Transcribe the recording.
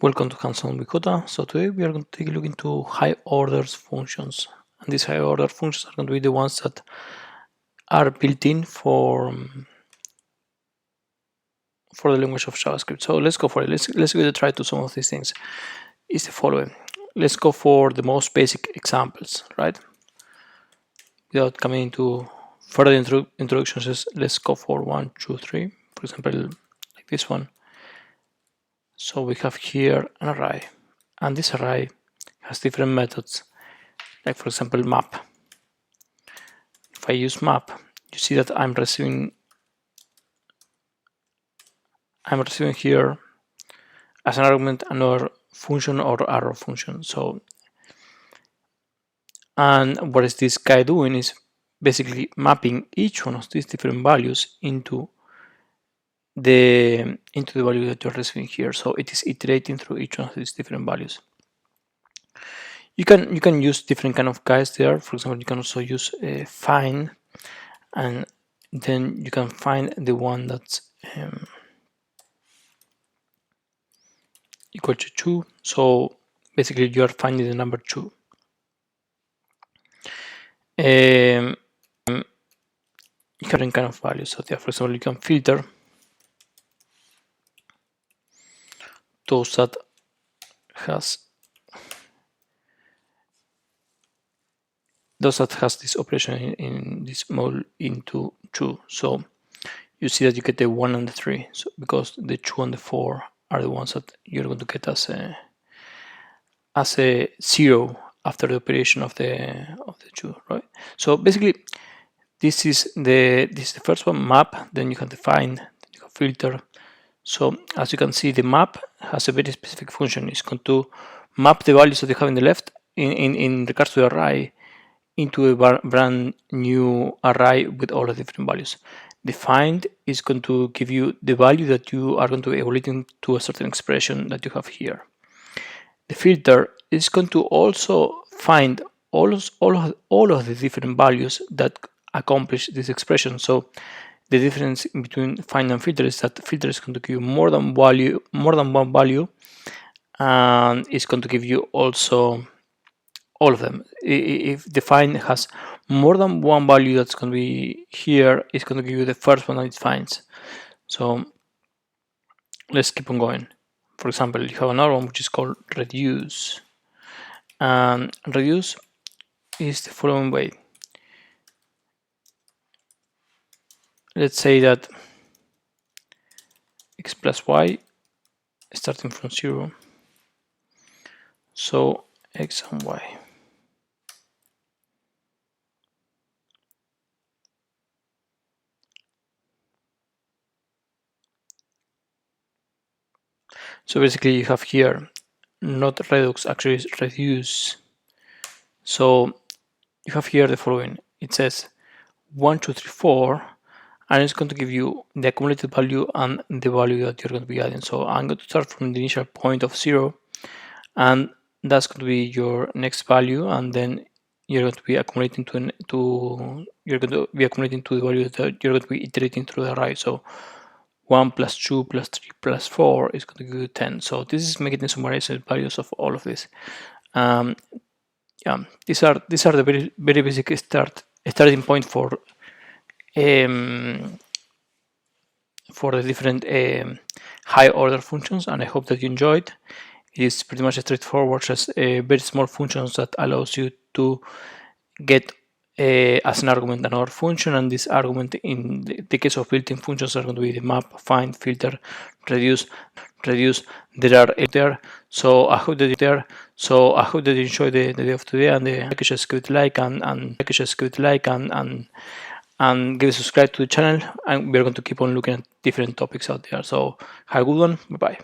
Welcome to Hands-on with Jota. So today we are going to take a look into high order functions, and these high order functions are going to be the ones that are built in for the language of JavaScript. So let's go for it. Let's give it a try to some of these things. Is the following. Let's go for the most basic examples, right? Without coming into further introductions, let's go for 1, 2, 3. For example, like this one. So we have here an array, and this array has different methods, like for example map. If I use map, you see that I'm receiving here as an argument another function or arrow function. So, and what is this guy doing is basically mapping each one of these different values into the value that you're receiving here. So it is iterating through each one of these different values. You can use different kind of guys there. For example, you can also use find, and then you can find the one that's equal to 2. So basically you are finding the number 2. You can kind of values. So there, for example, you can filter those that has this operation in this mode into 2. So you see that you get the 1 and the 3. So because the 2 and the 4 are the ones that you're going to get as a 0 after the operation of the 2, right? So basically, this is the first one, map. Then you can define, then you can filter. So as you can see, the map has a very specific function. It's going to map the values that you have in the left in regards to the array into a brand new array with all the different values. The find is going to give you the value that you are going to evaluate into a certain expression that you have here. The filter is going to also find all of the different values that accomplish this expression. So the difference between find and filter is that the filter is going to give you more than one value, and it's going to give you also all of them. If the find has more than one value that's going to be here, it's going to give you the first one that it finds. So let's keep on going. For example, you have another one which is called reduce. And reduce is the following way. Let's say that x plus y starting from 0. So x and y. So basically you have here not redux, actually it's reduce. So you have here the following. It says 1, 2, 3, 4, and it's going to give you the accumulated value and the value that you're going to be adding. So I'm going to start from the initial point of 0, and that's going to be your next value, and then you're going to be accumulating to the value that you're going to be iterating through the array. So 1 plus 2 plus 3 plus 4 is going to give you 10. So this is making the summarized values of all of this. Yeah, these are the very basic starting point for the different high order functions, and I hope that you enjoyed. It is pretty much straightforward, just very small functions that allows you to get as an argument another function, and this argument in the case of built-in functions are going to be the map, find, filter, reduce. There are there. So I hope that you enjoy the day of today, and the packages give it like and give a subscribe to the channel, and we're going to keep on looking at different topics out there. So have a good one. Bye bye.